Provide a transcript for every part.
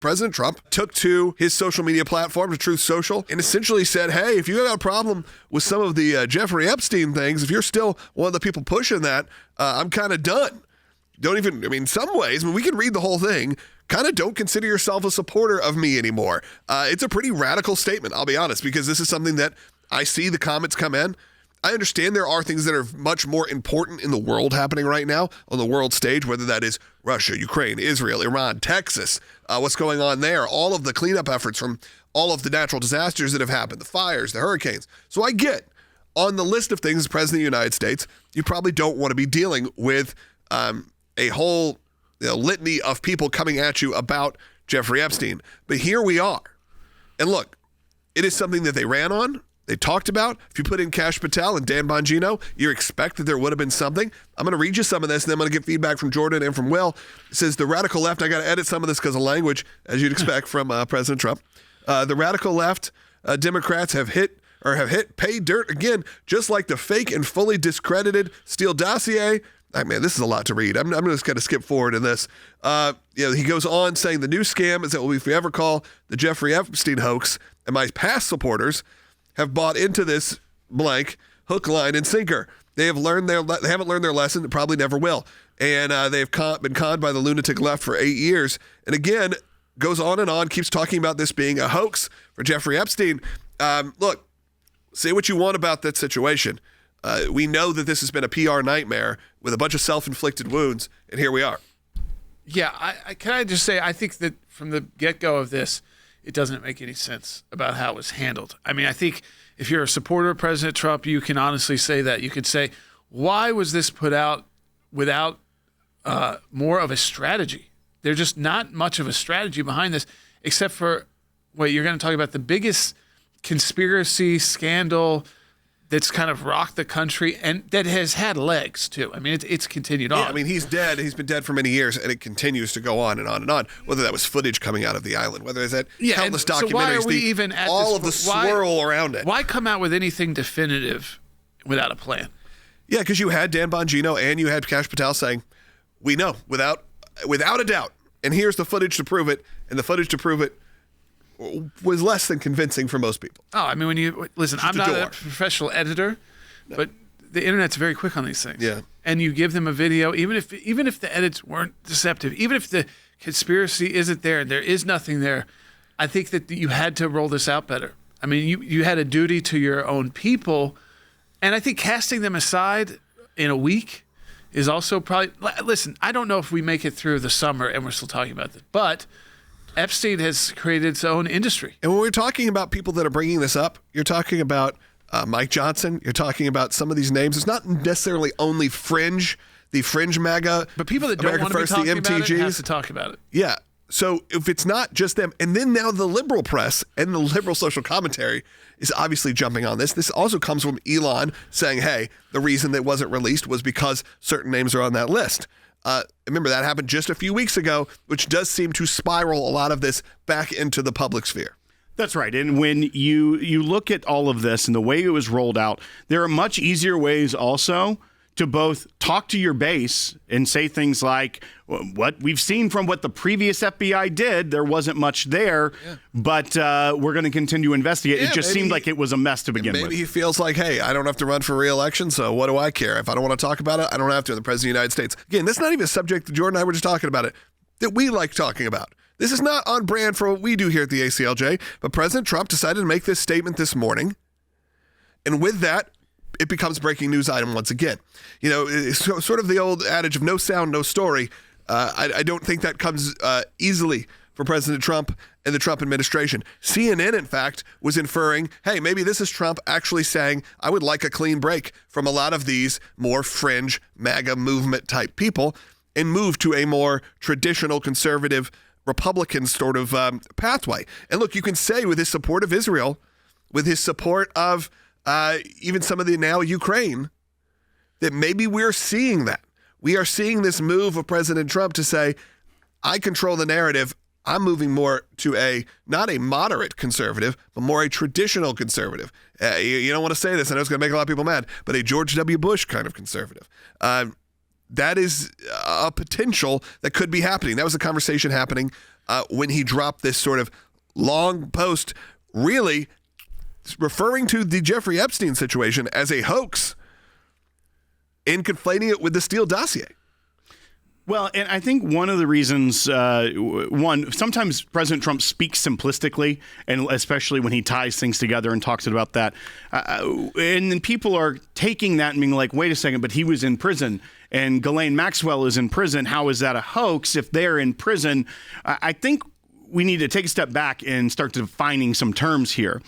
President Trump took to his social media platform, to Truth Social, and essentially said, hey, if you got a problem with some of the Jeffrey Epstein things, if you're still one of the people pushing that, I'm kind of done. In some ways, we can read the whole thing, kind of don't consider yourself a supporter of me anymore. It's a pretty radical statement, I'll be honest, because this is something that I see the comments come in. I understand there are things that are much more important in the world happening right now on the world stage, whether that is Russia, Ukraine, Israel, Iran, Texas, what's going on there, all of the cleanup efforts from all of the natural disasters that have happened, the fires, the hurricanes. So I get on the list of things as President of the United States, you probably don't want to be dealing with a whole litany of people coming at you about Jeffrey Epstein. But here we are. And look, it is something that they ran on. They talked about. If you put in Kash Patel and Dan Bongino, you expect that there would have been something. I'm going to read you some of this, and then I'm going to get feedback from Jordan and from Will. It says, the radical left, I got to edit some of this because of language, as you'd expect from President Trump. The radical left Democrats have hit pay dirt again, just like the fake and fully discredited Steele dossier. Man, this is a lot to read. I'm just going to skip forward in this. He goes on saying the new scam is that what we ever call the Jeffrey Epstein hoax, and my past supporters have bought into this blank hook, line, and sinker. They haven't learned their lesson. They probably never will. And they've been conned by the lunatic left for 8 years. And again, goes on and on, keeps talking about this being a hoax for Jeffrey Epstein. Look, say what you want about that situation. We know that this has been a PR nightmare with a bunch of self-inflicted wounds, and here we are. Yeah, can I just say, I think that from the get-go of this, it doesn't make any sense about how it was handled. I mean, I think if you're a supporter of President Trump, you can honestly say that. You could say, why was this put out without more of a strategy? There's just not much of a strategy behind this, except for, you're going to talk about the biggest conspiracy scandal that's kind of rocked the country and that has had legs too. I mean, it's continued on. Yeah, I mean, he's dead. He's been dead for many years, and it continues to go on and on and on. Whether that was footage coming out of the island, whether it's that countless documentaries, so why are we even at all of the swirl around it. Why come out with anything definitive without a plan? Yeah, because you had Dan Bongino and you had Kash Patel saying, we know without a doubt, and here's the footage to prove it, and the footage to prove it was less than convincing for most people. Oh, I mean, when you listen, I'm not a professional editor, but the internet's very quick on these things. Yeah. And you give them a video, even if the edits weren't deceptive, even if the conspiracy isn't there and there is nothing there, I think that you had to roll this out better. I mean, you had a duty to your own people, and I think casting them aside in a week is also probably. Listen, I don't know if we make it through the summer and we're still talking about this, but Epstein has created its own industry. And when we're talking about people that are bringing this up, you're talking about Mike Johnson. You're talking about some of these names. It's not necessarily only the fringe MAGA, but people that don't want to be talking about it have to talk about it. Yeah. So if it's not just them, and then now the liberal press and the liberal social commentary is obviously jumping on this. This also comes from Elon saying, hey, the reason that wasn't released was because certain names are on that list. Remember, that happened just a few weeks ago, which does seem to spiral a lot of this back into the public sphere. That's right. And when you look at all of this and the way it was rolled out, there are much easier ways also to both talk to your base and say things like, what we've seen from what the previous FBI did, there wasn't much there, but we're going to continue to investigate. It just seemed like it was a mess to begin with. Maybe he feels like, hey, I don't have to run for re-election, so what do I care? If I don't want to talk about it, I don't have to. I'm the President of the United States. Again, that's not even a subject that Jordan and I were just talking about it, that we like talking about. This is not on brand for what we do here at the ACLJ, but President Trump decided to make this statement this morning, and with that, it becomes breaking news item once again. You know, it's sort of the old adage of no sound, no story. I don't think that comes easily for President Trump and the Trump administration. CNN, in fact, was inferring, hey, maybe this is Trump actually saying, I would like a clean break from a lot of these more fringe MAGA movement type people and move to a more traditional conservative Republican sort of pathway. And look, you can say with his support of Israel, with his support of even some of the now Ukraine, that maybe we're seeing that. We are seeing this move of President Trump to say, I control the narrative. I'm moving more to not a moderate conservative, but more a traditional conservative. You don't want to say this. I know it's going to make a lot of people mad, but a George W. Bush kind of conservative. That is a potential that could be happening. That was a conversation happening when he dropped this sort of long post, really referring to the Jeffrey Epstein situation as a hoax and conflating it with the Steele dossier. Well, and I think one of the reasons, sometimes President Trump speaks simplistically, and especially when he ties things together and talks about that. And then people are taking that and being like, wait a second, but he was in prison and Ghislaine Maxwell is in prison. How is that a hoax if they're in prison? I think we need to take a step back and start defining some terms here.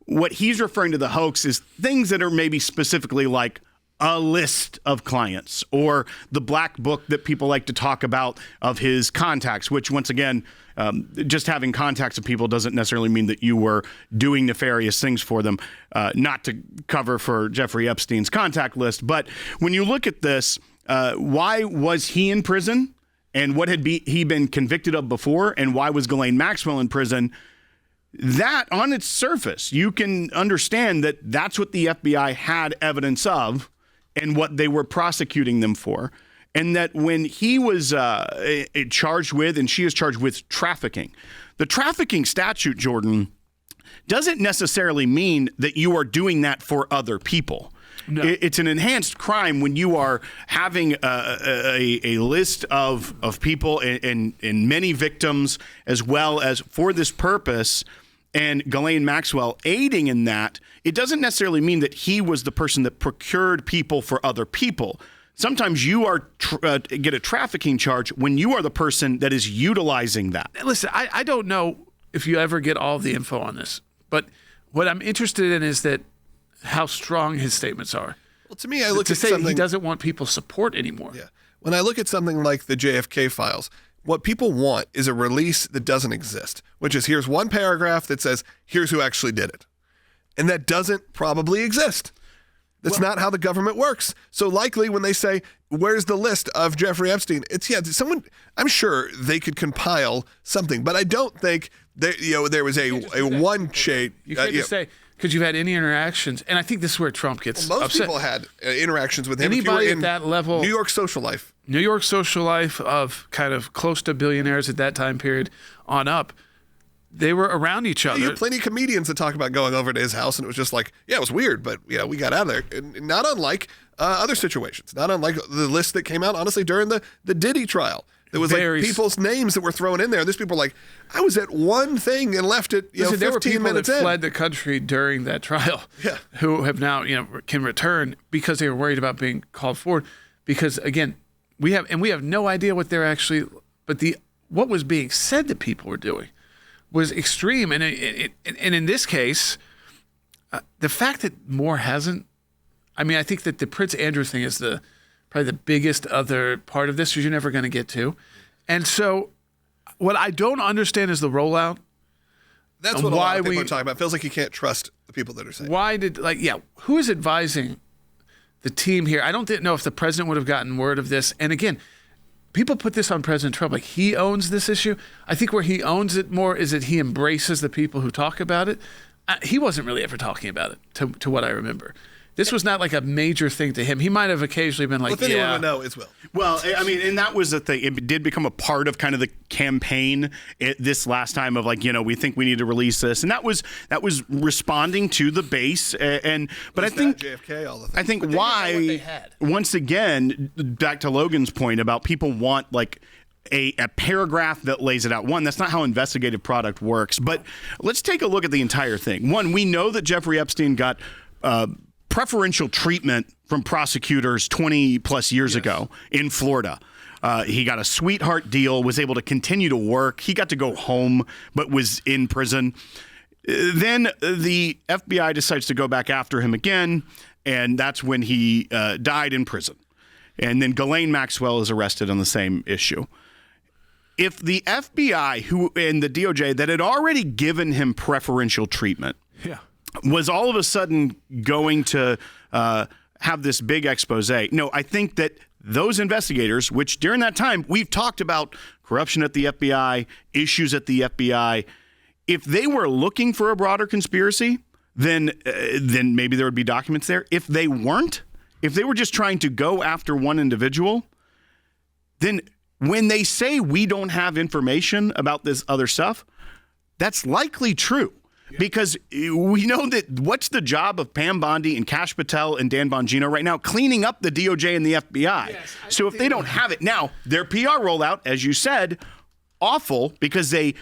What he's referring to the hoax is things that are maybe specifically like a list of clients or the black book that people like to talk about of his contacts, which once again, just having contacts of people doesn't necessarily mean that you were doing nefarious things for them, not to cover for Jeffrey Epstein's contact list. But when you look at this, why was he in prison and what had he been convicted of before? And why was Ghislaine Maxwell in prison? That on its surface, you can understand that that's what the FBI had evidence of and what they were prosecuting them for. And that when he was charged with, and she is charged with trafficking, the trafficking statute, Jordan, doesn't necessarily mean that you are doing that for other people. No. It's an enhanced crime when you are having a list of people and many victims, as well as for this purpose, and Ghislaine Maxwell aiding in that. It doesn't necessarily mean that he was the person that procured people for other people. Sometimes you are get a trafficking charge when you are the person that is utilizing that. Listen, I don't know if you ever get all the info on this, but what I'm interested in is that how strong his statements are. Well, to me, I look to at say something, he doesn't want people's support anymore. Yeah. When I look at something like the JFK files, what people want is a release that doesn't exist, which is here's one paragraph that says, here's who actually did it. And that doesn't probably exist. That's not how the government works. So likely when they say, where's the list of Jeffrey Epstein? It's, someone, I'm sure they could compile something, but I don't think that, there was a one shade. You can't just say, because you've had any interactions, and I think this is where Trump gets most upset. People had interactions with him. Anybody at that level. New York social life of kind of close to billionaires at that time period on up, they were around each other. You have plenty of comedians that talk about going over to his house, and it was just like, it was weird, but we got out of there. And not unlike other situations, not unlike the list that came out, honestly, during the Diddy trial. There was like people's names that were thrown in there. These people were like, I was at one thing and left it 15 there were people minutes that in. fled the country during that trial who have now, can return because they were worried about being called forward. Because again, we have no idea what they're actually, but what was being said that people were doing was extreme. And in this case, the fact that Moore hasn't, I think that the Prince Andrew thing is probably the biggest other part of this, which you're never going to get to. And so what I don't understand is the rollout. That's what a lot of people are talking about. It feels like you can't trust the people that are saying. Who is advising the team here? I don't know if the president would have gotten word of this. And again, people put this on President Trump, like he owns this issue. I think where he owns it more is that he embraces the people who talk about it. He wasn't really ever talking about it, to what I remember. This was not like a major thing to him. He might have occasionally been like, if anyone would know, it's Will. Well, and that was the thing. It did become a part of kind of the campaign this last time of like, we think we need to release this. And that was responding to the base. But I think JFK, all the things. I think why, once again, back to Logan's point about people want like a paragraph that lays it out. One, that's not how investigative product works. But let's take a look at the entire thing. One, we know that Jeffrey Epstein got preferential treatment from prosecutors 20 plus years ago in Florida. He got a sweetheart deal, was able to continue to work. He got to go home, but was in prison. Then the FBI decides to go back after him again, and that's when he died in prison. And then Ghislaine Maxwell is arrested on the same issue. If the FBI and the DOJ that had already given him preferential treatment was all of a sudden going to have this big expose. No, I think that those investigators, which during that time, we've talked about corruption at the FBI, issues at the FBI. If they were looking for a broader conspiracy, then maybe there would be documents there. If they weren't, if they were just trying to go after one individual, then when they say we don't have information about this other stuff, that's likely true. Because we know that what's the job of Pam Bondi and Kash Patel and Dan Bongino right now? Cleaning up the DOJ and the FBI. Yes, so if they don't have it now, their PR rollout, as you said, awful because they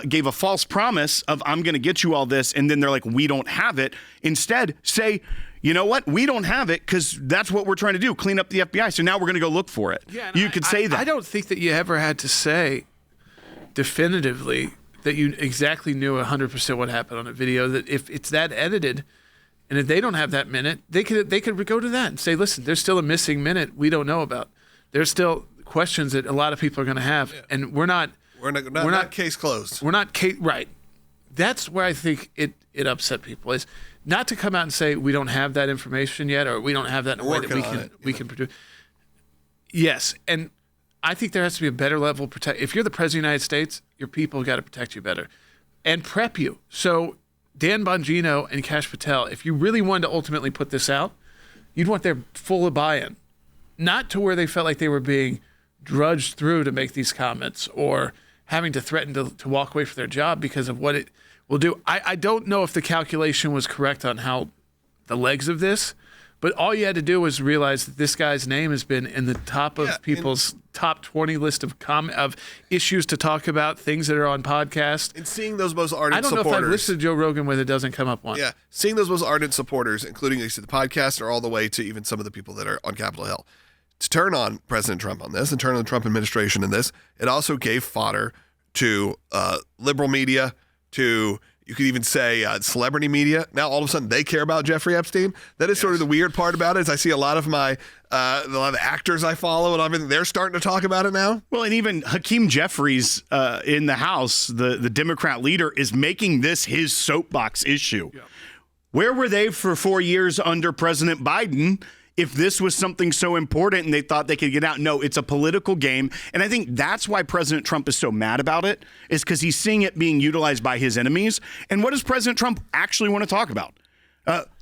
gave a false promise of I'm going to get you all this. And then they're like, we don't have it. Instead, say, you know what? We don't have it because that's what we're trying to do. Clean up the FBI. So now we're going to go look for it. Yeah, you could say that. I don't think that you ever had to say definitively that you exactly knew 100% what happened on a video, that if it's that edited and if they don't have that minute, they could go to that and say, listen, there's still a missing minute we don't know about. There's still questions that a lot of people are going to have. Yeah. And we're not case closed. We're not right. That's where I think it upset people, is not to come out and say we don't have that information yet, or we don't have that in a way that we can produce. Yes. And I think there has to be a better level of protection. If you're the president of the United States, your people got to protect you better and prep you. So Dan Bongino and Kash Patel, if you really wanted to ultimately put this out, you'd want their full buy-in, not to where they felt like they were being drudged through to make these comments or having to threaten to walk away from their job because of what it will do. I don't know if the calculation was correct on how the legs of this, but all you had to do was realize that this guy's name has been in the top of people's top 20 list of issues to talk about, things that are on podcasts. And seeing those most ardent supporters. I don't know if I've listened to Joe Rogan where it doesn't come up once. Yeah, seeing those most ardent supporters, including the podcast, or all the way to even some of the people that are on Capitol Hill, to turn on President Trump on this and turn on the Trump administration in this, it also gave fodder to liberal media, to, you could even say, celebrity media. Now, all of a sudden, they care about Jeffrey Epstein. That is sort of the weird part about it, is I see a lot of a lot of actors I follow and everything, they're starting to talk about it now. Well, and even Hakeem Jeffries in the House, the Democrat leader, is making this his soapbox issue. Yeah. Where were they for 4 years under President Biden if this was something so important and they thought they could get out? No, it's a political game. And I think that's why President Trump is so mad about it, is because he's seeing it being utilized by his enemies. And what does President Trump actually want to talk about?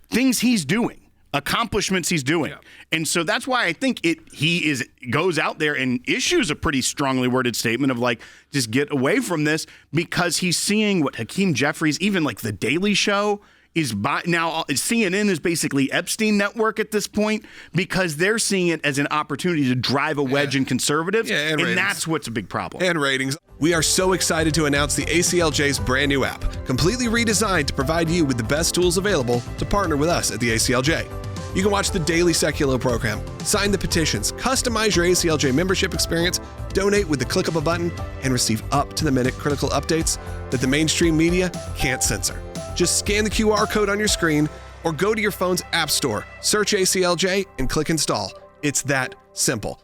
Things he's doing, accomplishments he's doing. Yeah. And so that's why I think he goes out there and issues a pretty strongly worded statement of like, just get away from this, because he's seeing what Hakeem Jeffries, even like The Daily Show, now CNN is basically Epstein network at this point, because they're seeing it as an opportunity to drive a wedge in conservatives, and that's what's a big problem. And ratings. We are so excited to announce the ACLJ's brand new app, completely redesigned to provide you with the best tools available to partner with us at the ACLJ. You can watch the daily Secular program, sign the petitions, customize your ACLJ membership experience, donate with the click of a button, and receive up-to-the-minute critical updates that the mainstream media can't censor. Just scan the QR code on your screen or go to your phone's app store, search ACLJ, and click install. It's that simple.